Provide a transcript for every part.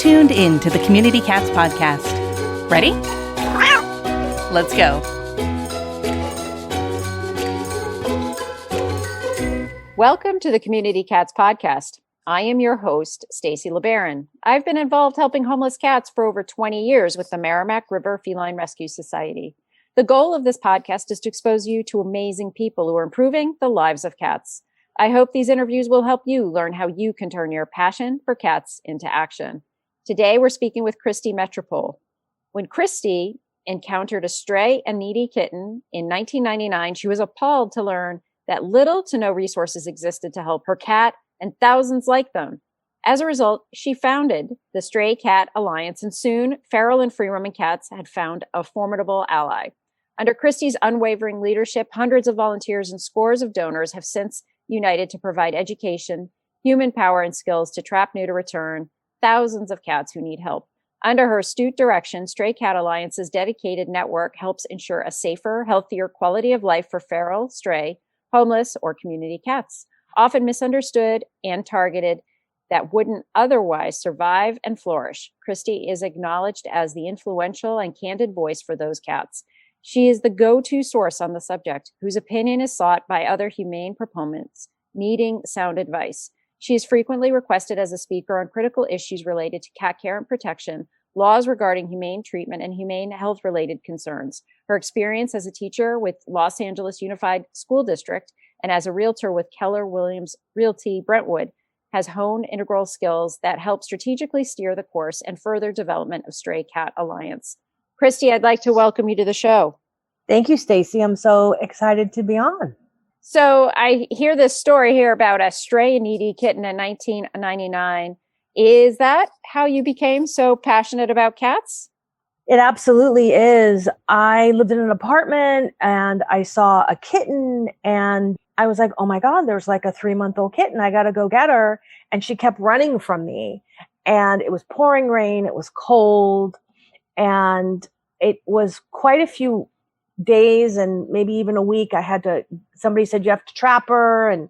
tuned in to the Community Cats podcast. Ready? Let's go. Welcome to the Community Cats podcast. I am your host, Stacy LeBaron. I've been involved helping homeless cats for over 20 years with the Merrimack River Feline Rescue Society. The goal of this podcast is to expose you to amazing people who are improving the lives of cats. I hope these interviews will help you learn how you can turn your passion for cats into action. Today, we're speaking with Christi Metropole. When Christi encountered a stray and needy kitten in 1999, she was appalled to learn that little to no resources existed to help her cat and thousands like them. As a result, she founded the Stray Cat Alliance, and soon feral and free-roaming cats had found a formidable ally. Under Christi's unwavering leadership, hundreds of volunteers and scores of donors have since united to provide education, human power, and skills to trap, neuter, return thousands of cats who need help. Under her astute direction, Stray Cat Alliance's dedicated network helps ensure a safer, healthier quality of life for feral, stray, homeless, or community cats, often misunderstood and targeted, that wouldn't otherwise survive and flourish. Christi is acknowledged as the influential and candid voice for those cats. She is the go-to source on the subject, whose opinion is sought by other humane proponents needing sound advice. She is frequently requested as a speaker on critical issues related to cat care and protection, laws regarding humane treatment, and humane health-related concerns. Her experience as a teacher with Los Angeles Unified School District and as a realtor with Keller Williams Realty Brentwood has honed integral skills that help strategically steer the course and further development of Stray Cat Alliance. Christi, I'd like to welcome you to the show. Thank you, Stacy. I'm so excited to be on. So I hear this story here about a stray and needy kitten in 1999. Is that how you became so passionate about cats? It absolutely is. I lived in an apartment and I saw a kitten and I was like, oh my God, there's like a 3-month-old kitten. I got to go get her. And she kept running from me. And it was pouring rain. It was cold. And it was quite a few days and maybe even a week. Somebody said, you have to trap her. And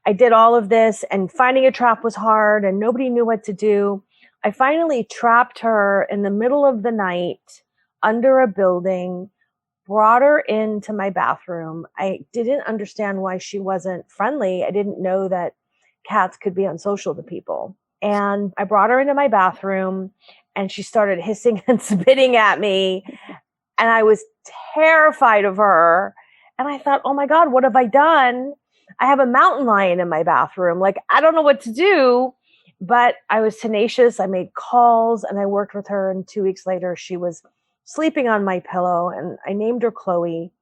I did all of this, and finding a trap was hard and nobody knew what to do. I finally trapped her in the middle of the night under a building, brought her into my bathroom. I didn't understand why she wasn't friendly. I didn't know that cats could be unsocial to people. And I brought her into my bathroom and she started hissing and spitting at me. And I was terrified of her. And I thought, oh my God, what have I done? I have a mountain lion in my bathroom. Like, I don't know what to do. But I was tenacious. I made calls and I worked with her. And 2 weeks later, she was sleeping on my pillow and I named her Chloe.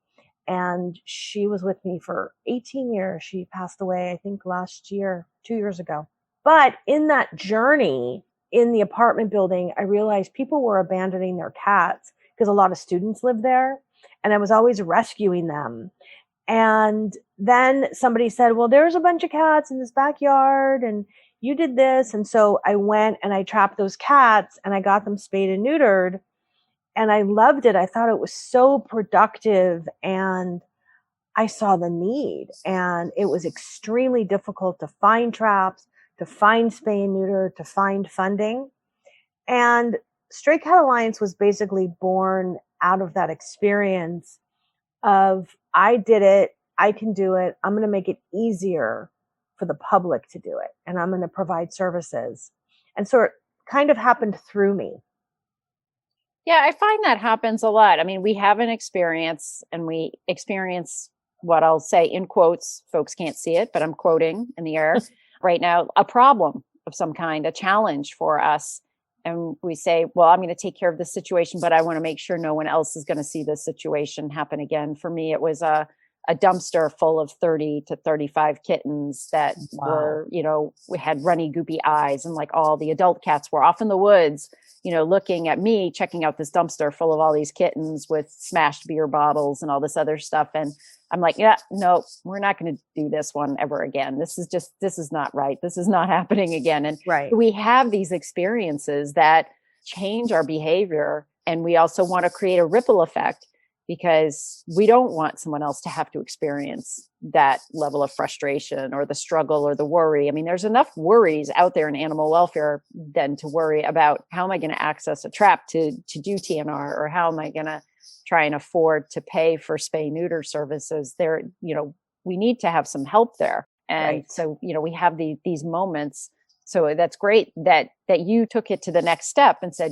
And she was with me for 18 years. She passed away, I think, last year, 2 years ago. But in that journey in the apartment building, I realized people were abandoning their cats because a lot of students lived there. And I was always rescuing them. And then somebody said, well, there's a bunch of cats in this backyard and you did this. And so I went and I trapped those cats and I got them spayed and neutered. And I loved it. I thought it was so productive and I saw the need. And it was extremely difficult to find traps, to find spay and neuter, to find funding. And Stray Cat Alliance was basically born out of that experience of, I did it, I can do it, I'm going to make it easier for the public to do it, and I'm going to provide services. And so it kind of happened through me. Yeah, I find that happens a lot. I mean, we have an experience and we experience what I'll say in quotes, folks can't see it, but I'm quoting in the air right now, a problem of some kind, a challenge for us. And we say, well, I'm going to take care of this situation, but I want to make sure no one else is going to see this situation happen again. For me, it was a dumpster full of 30 to 35 kittens that were, we had runny, goopy eyes, and like all the adult cats were off in the woods, looking at me, checking out this dumpster full of all these kittens with smashed beer bottles and all this other stuff. And I'm like, yeah, no, we're not going to do this one ever again. This is not right. This is not happening again. And right. We have these experiences that change our behavior. And we also want to create a ripple effect because we don't want someone else to have to experience that level of frustration or the struggle or the worry. I mean, there's enough worries out there in animal welfare than to worry about how am I going to access a trap to do TNR, or how am I going to try and afford to pay for spay neuter services. There, we need to have some help there. And Right. so, we have these moments. So that's great that you took it to the next step and said,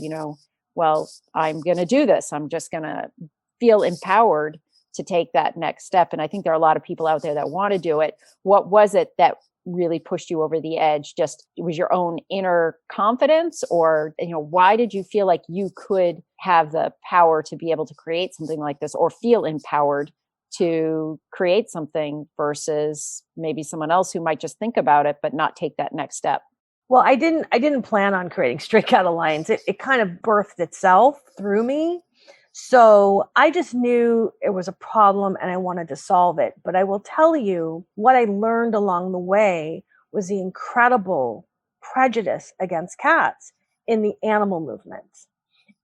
well, I'm going to do this. I'm just going to feel empowered to take that next step. And I think there are a lot of people out there that want to do it. What was it that really pushed you over the edge? Just, it was your own inner confidence, or, why did you feel like you could have the power to be able to create something like this, or feel empowered to create something versus maybe someone else who might just think about it, but not take that next step? Well, I didn't plan on creating Stray Cat Alliance. It kind of birthed itself through me. So I just knew it was a problem and I wanted to solve it. But I will tell you, what I learned along the way was the incredible prejudice against cats in the animal movement.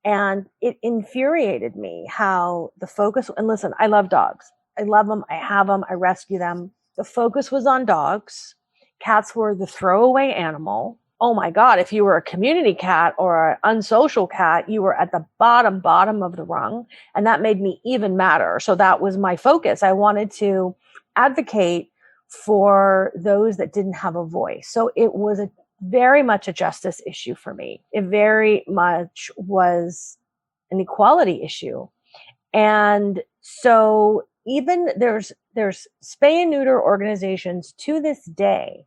And it infuriated me how the focus, and listen, I love dogs. I love them. I have them. I rescue them. The focus was on dogs. Cats were the throwaway animal. Oh my God, if you were a community cat or an unsocial cat, you were at the bottom of the rung. And that made me even madder. So that was my focus. I wanted to advocate for those that didn't have a voice. So it was very much a justice issue for me. It very much was an equality issue. And so even there's spay and neuter organizations to this day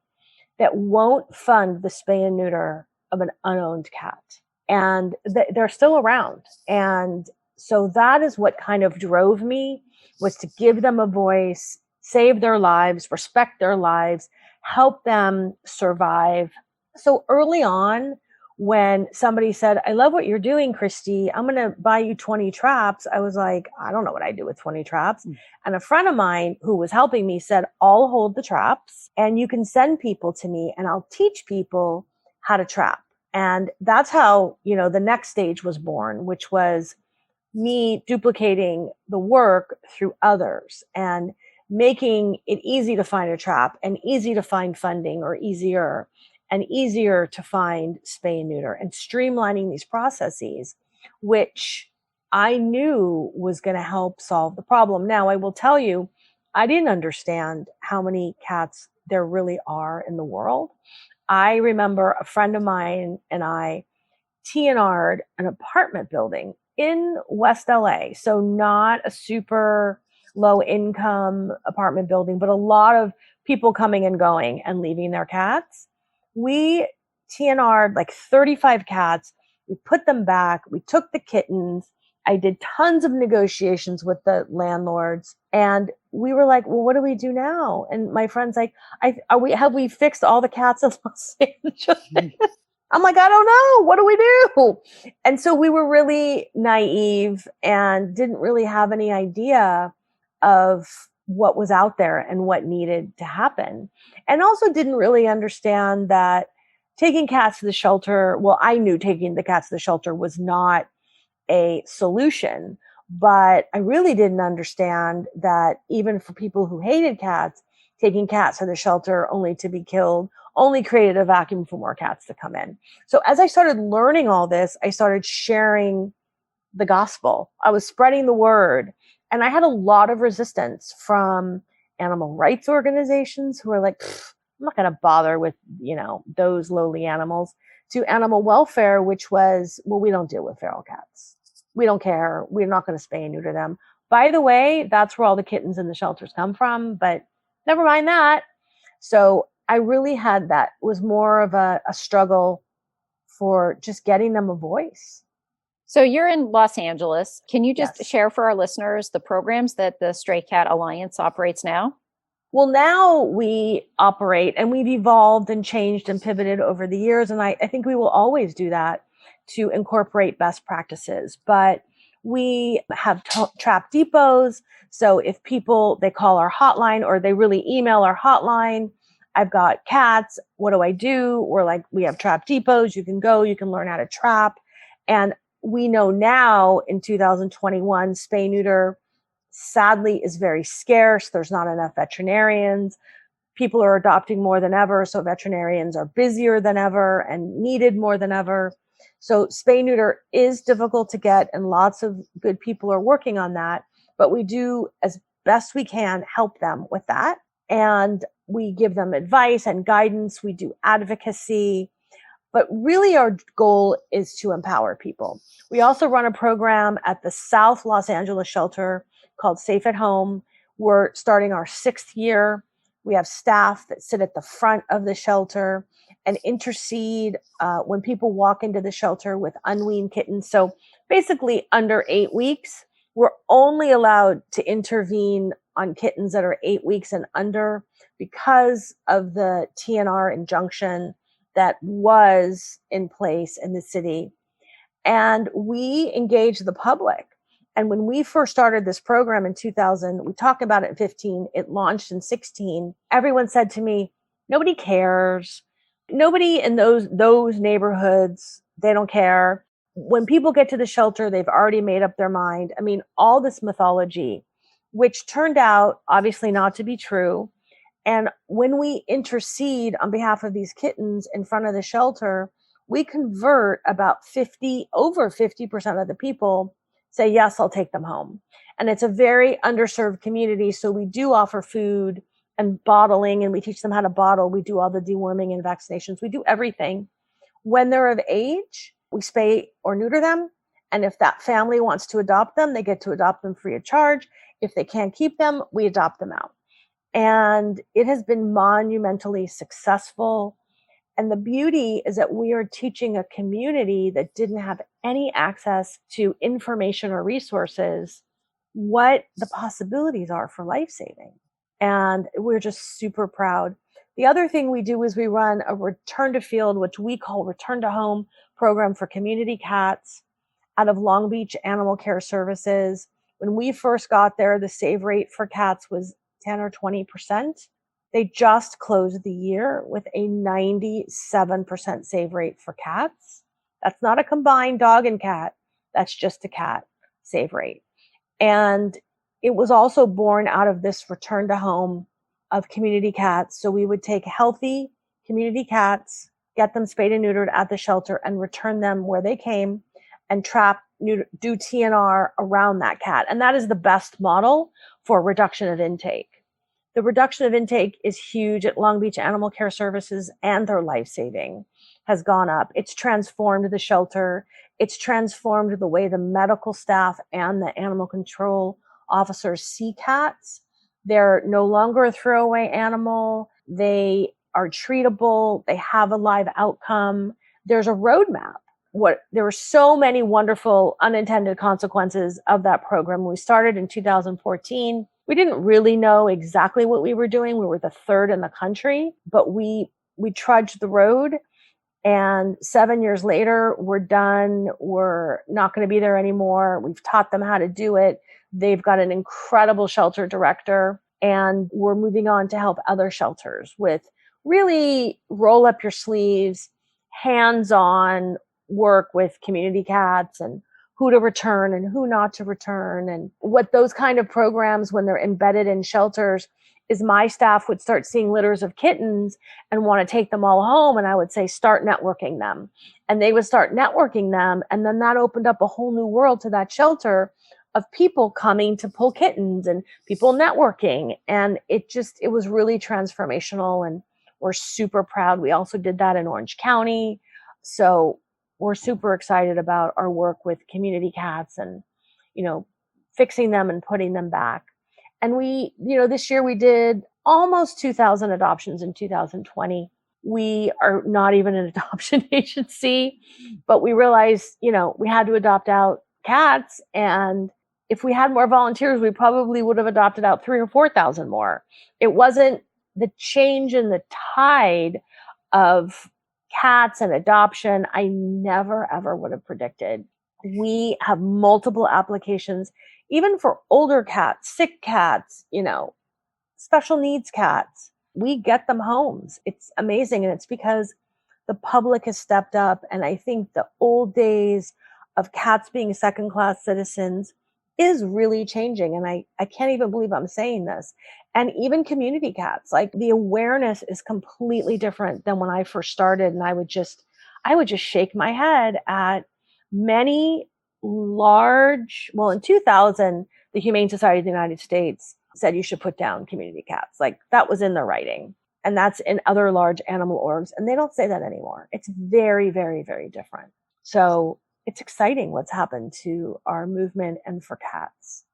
that won't fund the spay and neuter of an unowned cat. And they're still around. And so that is what kind of drove me, was to give them a voice, save their lives, respect their lives, help them survive. So early on, when somebody said, I love what you're doing, Christi, I'm going to buy you 20 traps, I was like, I don't know what I do with 20 traps. And a friend of mine who was helping me said, I'll hold the traps and you can send people to me and I'll teach people how to trap. And that's how, the next stage was born, which was me duplicating the work through others and making it easy to find a trap and easy to find funding, or easier to find spay and neuter, and streamlining these processes, which I knew was going to help solve the problem. Now, I will tell you, I didn't understand how many cats there really are in the world. I remember a friend of mine and I TNR'd an apartment building in West LA. So not a super low income apartment building, but a lot of people coming and going and leaving their cats. We TNR'd like 35 cats. We put them back. We took the kittens. I did tons of negotiations with the landlords, and we were like, well, what do we do now? And my friend's like, have we fixed all the cats in Los Angeles? I'm like, I don't know. What do we do? And so we were really naive and didn't really have any idea of what was out there and what needed to happen. And also didn't really understand that taking cats to the shelter, well, I knew taking the cats to the shelter was not a solution, but I really didn't understand that even for people who hated cats, taking cats to the shelter only to be killed only created a vacuum for more cats to come in. So as I started learning all this, I started sharing the gospel. I was spreading the word. And I had a lot of resistance from animal rights organizations who are like, I'm not going to bother with, those lowly animals, to animal welfare, which was, well, we don't deal with feral cats. We don't care. We're not going to spay and neuter them. By the way, that's where all the kittens in the shelters come from, but never mind that. So I really had that. It was more of a struggle for just getting them a voice. So you're in Los Angeles. Can you just Yes. share for our listeners the programs that the Stray Cat Alliance operates now? Well, now we operate, and we've evolved and changed and pivoted over the years. And I think we will always do that to incorporate best practices. But we have trap depots. So if people, they call our hotline or they really email our hotline, I've got cats. What do I do? We're like, we have trap depots. You can go, you can learn how to trap. And we know now in 2021, spay neuter sadly is very scarce. There's not enough veterinarians. People are adopting more than ever, so veterinarians are busier than ever and needed more than ever. So spay neuter is difficult to get, and lots of good people are working on that. But we do, as best we can, help them with that. And we give them advice and guidance. We do advocacy. But really our goal is to empower people. We also run a program at the South Los Angeles shelter called Safe at Home. We're starting our 6th year. We have staff that sit at the front of the shelter and intercede when people walk into the shelter with unweaned kittens. So basically under 8 weeks, we're only allowed to intervene on kittens that are 8 weeks and under because of the TNR injunction that was in place in the city. And we engage the public. And when we first started this program in 2000, we talked about it in 15, it launched in 16. Everyone said to me, nobody cares. Nobody in those neighborhoods, they don't care. When people get to the shelter, they've already made up their mind. I mean, all this mythology, which turned out obviously not to be true. And when we intercede on behalf of these kittens in front of the shelter, we convert about over 50% of the people say, yes, I'll take them home. And it's a very underserved community. So we do offer food and bottling, and we teach them how to bottle. We do all the deworming and vaccinations. We do everything. When they're of age, we spay or neuter them. And if that family wants to adopt them, they get to adopt them free of charge. If they can't keep them, we adopt them out. And it has been monumentally successful. And the beauty is that we are teaching a community that didn't have any access to information or resources what the possibilities are for life-saving. And we're just super proud. The other thing we do is we run a return to field, which we call return to home program for community cats out of Long Beach Animal Care Services. When we first got there, the save rate for cats was 10 or 20%. They just closed the year with a 97% save rate for cats. That's not a combined dog and cat. That's just a cat save rate. And it was also born out of this return to home of community cats. So we would take healthy community cats, get them spayed and neutered at the shelter, and return them where they came and do TNR around that cat. And that is the best model for reduction of intake. The reduction of intake is huge at Long Beach Animal Care Services, and their life-saving has gone up. It's transformed the shelter. It's transformed the way the medical staff and the animal control officers see cats. They're no longer a throwaway animal. They are treatable. They have a live outcome. There's a roadmap. There were so many wonderful unintended consequences of that program. We started in 2014. We didn't really know exactly what we were doing. We were the 3rd in the country, but we trudged the road. And 7 years later, we're done. We're not going to be there anymore. We've taught them how to do it. They've got an incredible shelter director, and we're moving on to help other shelters with really roll up your sleeves, hands-on work with community cats and who to return and who not to return. And what those kind of programs, when they're embedded in shelters, is my staff would start seeing litters of kittens and want to take them all home. And I would say, start networking them. And they would start networking them. And then that opened up a whole new world to that shelter of people coming to pull kittens and people networking. And it was really transformational. And we're super proud. We also did that in Orange County. So we're super excited about our work with community cats and, fixing them and putting them back. And we, this year we did almost 2,000 adoptions in 2020. We are not even an adoption agency, but we realized, we had to adopt out cats. And if we had more volunteers, we probably would have adopted out 3,000 or 4,000 more. It wasn't the change in the tide of cats and adoption I never, ever would have predicted. We have multiple applications, even for older cats, sick cats, special needs cats. We get them homes. It's amazing. And it's because the public has stepped up. And I think the old days of cats being second-class citizens is really changing. And I can't even believe I'm saying this. And even community cats, like the awareness is completely different than when I first started. And I would just shake my head at many in 2000, the Humane Society of the United States said you should put down community cats. Like that was in the writing. And that's in other large animal orgs. And they don't say that anymore. It's very, very, very different. So it's exciting what's happened to our movement and for cats.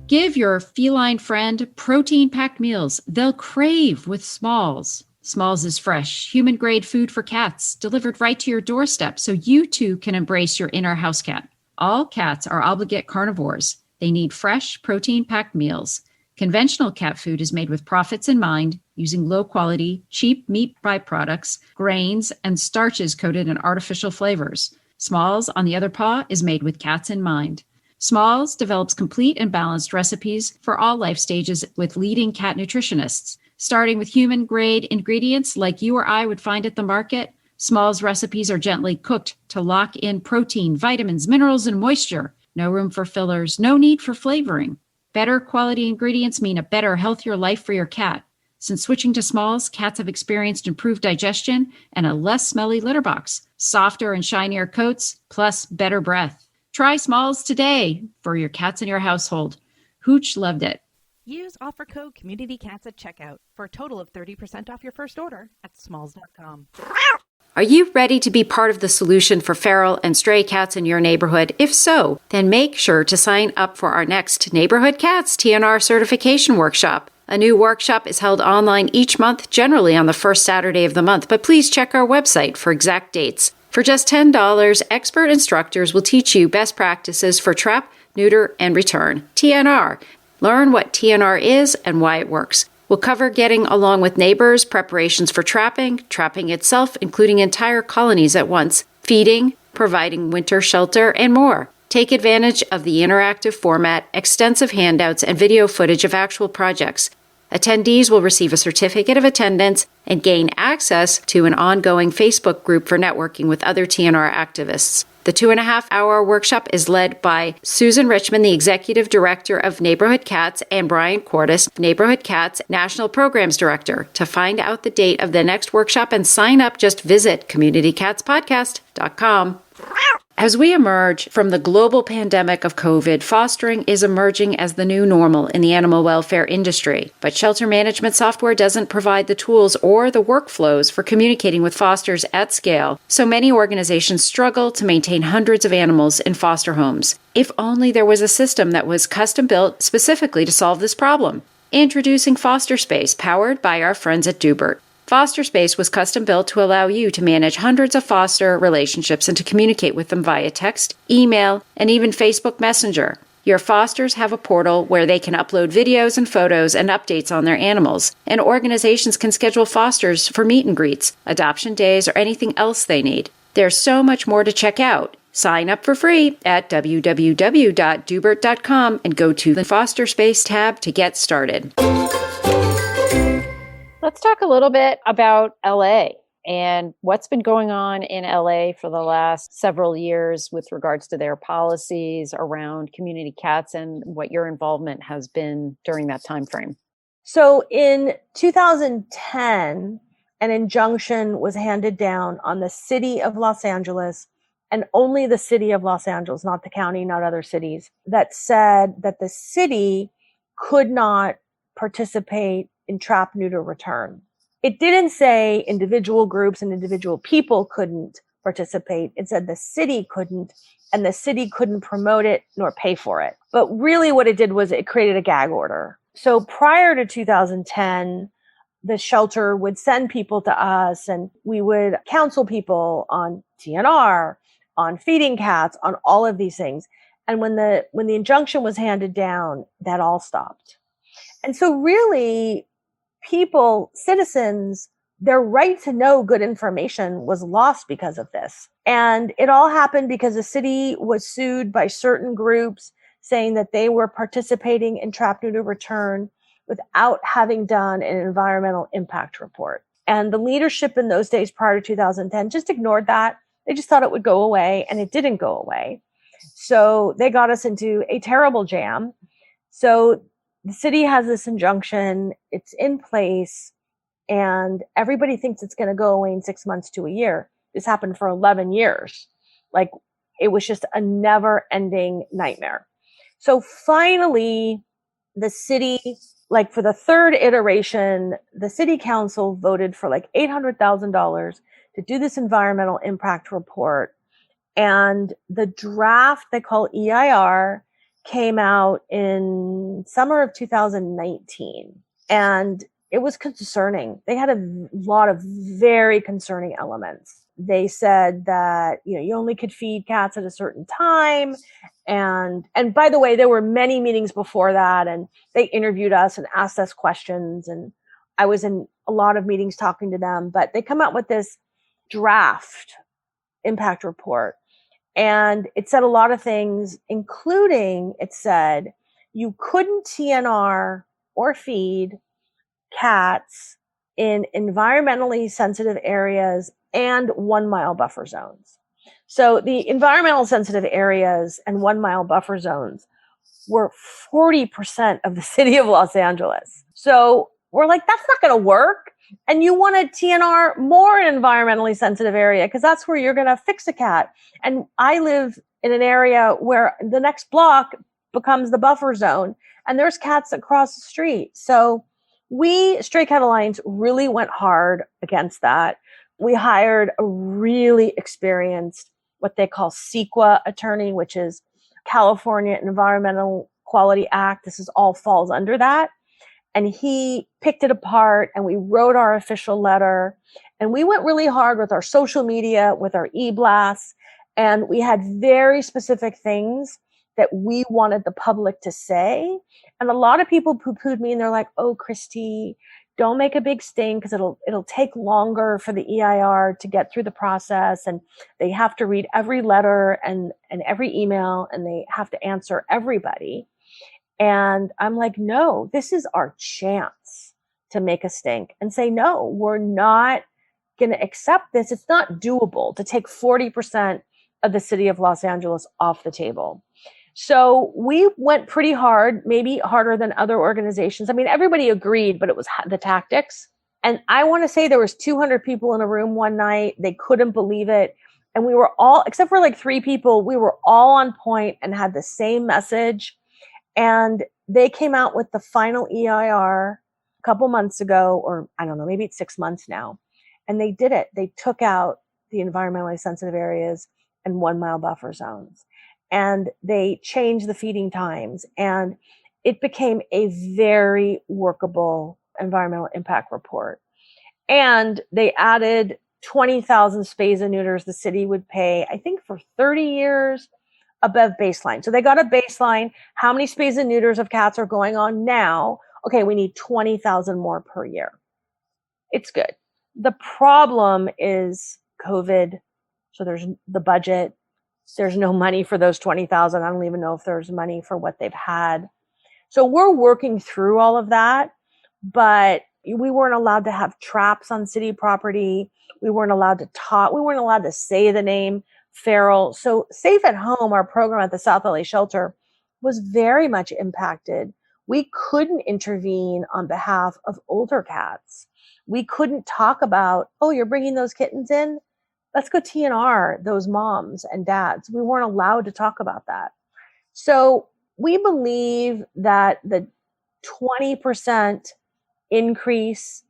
Give your feline friend protein-packed meals they'll crave with Smalls. Smalls is fresh, human-grade food for cats, delivered right to your doorstep so you too can embrace your inner house cat. All cats are obligate carnivores. They need fresh, protein-packed meals. Conventional cat food is made with profits in mind, using low-quality, cheap meat byproducts, grains, and starches coated in artificial flavors. Smalls, on the other paw, is made with cats in mind. Smalls develops complete and balanced recipes for all life stages with leading cat nutritionists. Starting with human-grade ingredients like you or I would find at the market, Smalls recipes are gently cooked to lock in protein, vitamins, minerals, and moisture. No room for fillers, no need for flavoring. Better quality ingredients mean a better, healthier life for your cat. Since switching to Smalls, cats have experienced improved digestion and a less smelly litter box, softer and shinier coats, plus better breath. Try Smalls today for your cats in your household. Hooch loved it. Use offer code CommunityCats at checkout for a total of 30% off your first order at smalls.com. Are you ready to be part of the solution for feral and stray cats in your neighborhood? If so, then make sure to sign up for our next Neighborhood Cats TNR certification workshop. A new workshop is held online each month, generally on the first Saturday of the month, but please check our website for exact dates. For just $10, expert instructors will teach you best practices for trap, neuter, and return. TNR. Learn what TNR is and why it works. We'll cover getting along with neighbors, preparations for trapping, trapping itself, including entire colonies at once, feeding, providing winter shelter, and more. Take advantage of the interactive format, extensive handouts, and video footage of actual projects. Attendees will receive a certificate of attendance and gain access to an ongoing Facebook group for networking with other TNR activists. The 2.5-hour workshop is led by Susan Richmond, the Executive Director of Neighborhood Cats, and Brian Cordes, Neighborhood Cats National Programs Director. To find out the date of the next workshop and sign up, just visit communitycatspodcast.com. As we emerge from the global pandemic of COVID, fostering is emerging as the new normal in the animal welfare industry. But shelter management software doesn't provide the tools or the workflows for communicating with fosters at scale, so many organizations struggle to maintain hundreds of animals in foster homes. If only there was a system that was custom-built specifically to solve this problem. Introducing Foster Space, powered by our friends at Dubert. Foster Space was custom-built to allow you to manage hundreds of foster relationships and to communicate with them via text, email, and even Facebook Messenger. Your fosters have a portal where they can upload videos and photos and updates on their animals, and organizations can schedule fosters for meet and greets, adoption days, or anything else they need. There's so much more to check out. Sign up for free at www.dubert.com and go to the Foster Space tab to get started. Let's talk a little bit about LA and what's been going on in LA for the last several years with regards to their policies around community cats and what your involvement has been during that time frame. So in 2010, an injunction was handed down on the city of Los Angeles, and only the city of Los Angeles, not the county, not other cities, that said that the city could not participate in trap, neuter, return. It didn't say individual groups and individual people couldn't participate. It said the city couldn't, and the city couldn't promote it nor pay for it. But really what it did was it created a gag order. So prior to 2010, the shelter would send people to us and we would counsel people on TNR, on feeding cats, on all of these things. And when the injunction was handed down, that all stopped. And so really, people, citizens, their right to know good information was lost because of this. And it all happened because the city was sued by certain groups saying that they were participating in trap, neuter, return without having done an environmental impact report. And the leadership in those days prior to 2010 just ignored that. They just thought it would go away, and it didn't go away. So they got us into a terrible jam. So the city has this injunction, it's in place, and everybody thinks it's going to go away in 6 months to a year. This happened for 11 years. Like, it was just a never ending nightmare. So finally, the city, like for the third iteration, the city council voted for like $800,000 to do this environmental impact report. And the draft they call EIR came out in summer of 2019. And it was concerning. They had a lot of very concerning elements. They said that, you only could feed cats at a certain time. And by the way, there were many meetings before that, and they interviewed us and asked us questions. And I was in a lot of meetings talking to them, but they come out with this draft impact report. And it said a lot of things, including it said you couldn't TNR or feed cats in environmentally sensitive areas and 1 mile buffer zones. So the environmental sensitive areas and 1 mile buffer zones were 40% of the city of Los Angeles. So we're like, that's not going to work. And you want to TNR more in environmentally sensitive area because that's where you're going to fix a cat. And I live in an area where the next block becomes the buffer zone and there's cats across the street. So we, Stray Cat Alliance, really went hard against that. We hired a really experienced, what they call CEQA attorney, which is California Environmental Quality Act. This is all falls under that. And he picked it apart and we wrote our official letter and we went really hard with our social media, with our e-blasts. And we had very specific things that we wanted the public to say. And a lot of people poo-pooed me and they're like, oh, Christi, don't make a big sting because it'll take longer for the EIR to get through the process. And they have to read every letter and every email and they have to answer everybody. And I'm like, no, this is our chance to make a stink and say, no, we're not going to accept this. It's not doable to take 40% of the city of Los Angeles off the table. So we went pretty hard, maybe harder than other organizations. I mean, everybody agreed, but it was the tactics. And I want to say there was 200 people in a room one night. They couldn't believe it. And we were all, except for like 3 people, we were all on point and had the same message. And they came out with the final EIR a couple months ago, or I don't know, maybe it's 6 months now. And they did it. They took out the environmentally sensitive areas and 1 mile buffer zones. And they changed the feeding times. And it became a very workable environmental impact report. And they added 20,000 spays and neuters the city would pay, I think, for 30 years above baseline. So they got a baseline. How many spays and neuters of cats are going on now? Okay, we need 20,000 more per year. It's good. The problem is COVID. So there's the budget. There's no money for those 20,000. I don't even know if there's money for what they've had. So we're working through all of that, but we weren't allowed to have traps on city property. We weren't allowed to talk. We weren't allowed to say the name feral. So Safe at Home, our program at the South LA shelter, was very much impacted. We couldn't intervene on behalf of older cats. We couldn't talk about, oh, you're bringing those kittens in? Let's go TNR those moms and dads. We weren't allowed to talk about that. So we believe that the 20% increase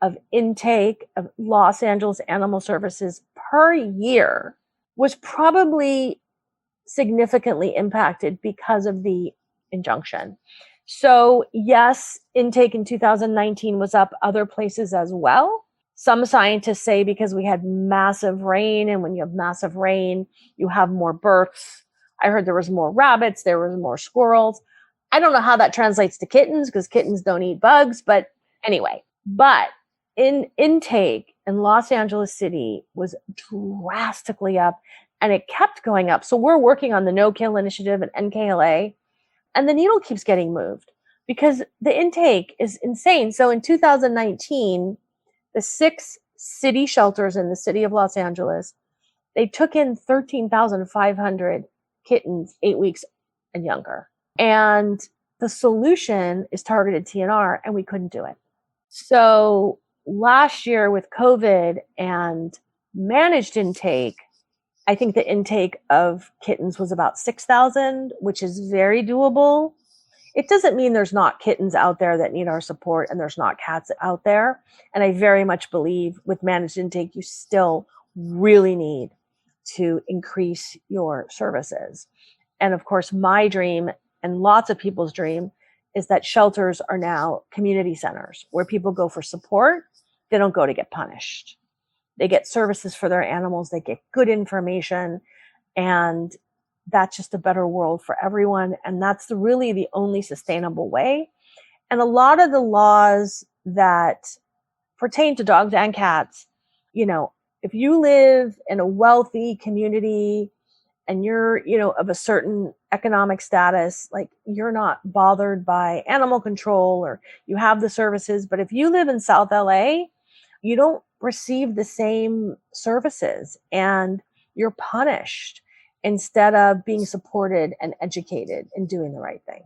of intake of Los Angeles Animal Services per year was probably significantly impacted because of the injunction. So yes, intake in 2019 was up other places as well. Some scientists say because we had massive rain, and when you have massive rain, you have more births. I heard there was more rabbits, there was more squirrels. I don't know how that translates to kittens because kittens don't eat bugs, but anyway. But in intake in Los Angeles City was drastically up, and it kept going up. So we're working on the No Kill Initiative at NKLA, and the needle keeps getting moved because the intake is insane. So in 2019, the 6 city shelters in the city of Los Angeles, they took in 13,500 kittens 8 weeks and younger. And the solution is targeted TNR, and we couldn't do it. So last year with COVID and managed intake, I think the intake of kittens was about 6,000, which is very doable. It doesn't mean there's not kittens out there that need our support and there's not cats out there. And I very much believe with managed intake, you still really need to increase your services. And of course, my dream and lots of people's dream is that shelters are now community centers where people go for support. They don't go to get punished. They get services for their animals. They get good information, and that's just a better world for everyone. And that's really the only sustainable way. And a lot of the laws that pertain to dogs and cats, if you live in a wealthy community and you're, of a certain economic status, like you're not bothered by animal control or you have the services. But if you live in South LA, you don't receive the same services and you're punished instead of being supported and educated and doing the right thing.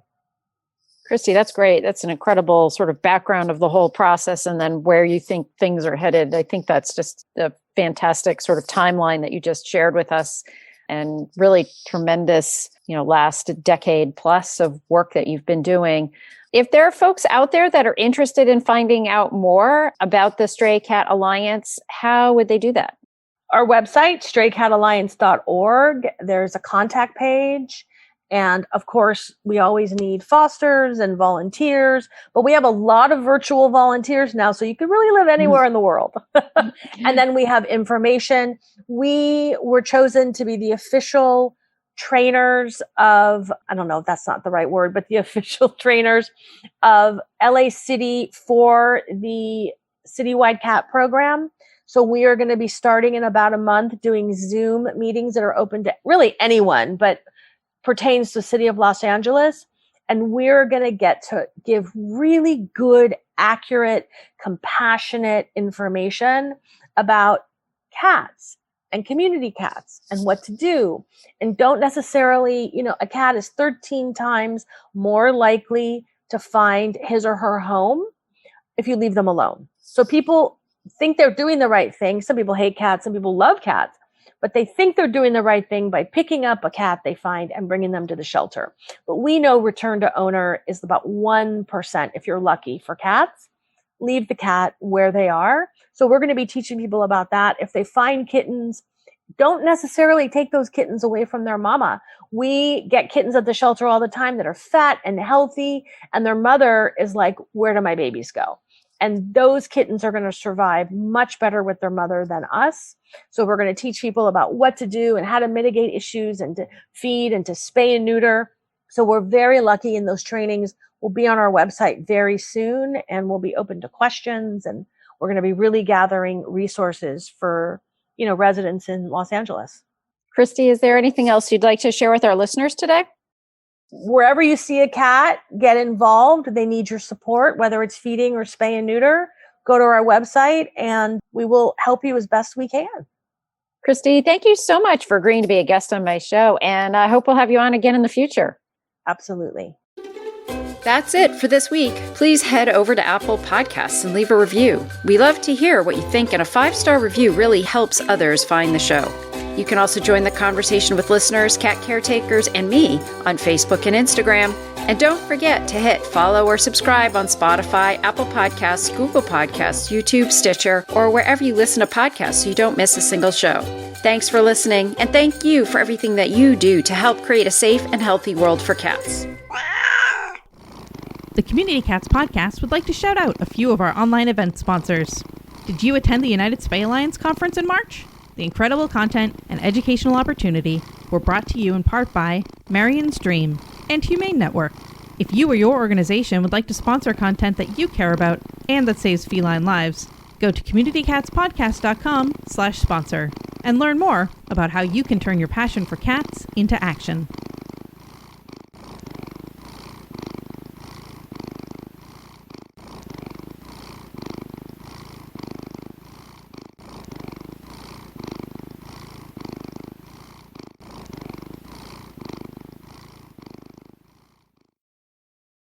Christi, that's great. That's an incredible sort of background of the whole process and then where you think things are headed. I think that's just a fantastic sort of timeline that you just shared with us, and really tremendous, last decade plus of work that you've been doing. If there are folks out there that are interested in finding out more about the Stray Cat Alliance, how would they do that? Our website, straycatalliance.org, there's a contact page. And of course, we always need fosters and volunteers, but we have a lot of virtual volunteers now, so you can really live anywhere in the world. And then we have information. We were chosen to be the official trainers of, I don't know if that's not the right word, but the official trainers of LA City for the citywide cat program. So we are going to be starting in about a month doing Zoom meetings that are open to really anyone, but pertains to the city of Los Angeles. And we're going to get to give really good, accurate, compassionate information about cats and community cats and what to do. And don't necessarily, a cat is 13 times more likely to find his or her home if you leave them alone. So people think they're doing the right thing. Some people hate cats, some people love cats, but they think they're doing the right thing by picking up a cat they find and bringing them to the shelter. But we know return to owner is about 1%, if you're lucky, for cats. Leave the cat where they are. So we're going to be teaching people about that. If they find kittens, don't necessarily take those kittens away from their mama. We get kittens at the shelter all the time that are fat and healthy, and their mother is like, where do my babies go? And those kittens are going to survive much better with their mother than us. So we're going to teach people about what to do and how to mitigate issues and to feed and to spay and neuter. So we're very lucky in those trainings. We'll be on our website very soon, and we'll be open to questions. And we're going to be really gathering resources for, residents in Los Angeles. Christi, is there anything else you'd like to share with our listeners today? Wherever you see a cat, get involved. They need your support, whether it's feeding or spay and neuter. Go to our website and we will help you as best we can. Christi, thank you so much for agreeing to be a guest on my show. And I hope we'll have you on again in the future. Absolutely. That's it for this week. Please head over to Apple Podcasts and leave a review. We love to hear what you think, and a 5-star review really helps others find the show. You can also join the conversation with listeners, cat caretakers, and me on Facebook and Instagram. And don't forget to hit follow or subscribe on Spotify, Apple Podcasts, Google Podcasts, YouTube, Stitcher, or wherever you listen to podcasts so you don't miss a single show. Thanks for listening, and thank you for everything that you do to help create a safe and healthy world for cats. The Community Cats podcast would like to shout out a few of our online event sponsors. Did you attend the United Spay Alliance conference in March? The incredible content and educational opportunity were brought to you in part by Marion's Dream and Humane Network. If you or your organization would like to sponsor content that you care about and that saves feline lives, go to communitycatspodcast.com/sponsor and learn more about how you can turn your passion for cats into action.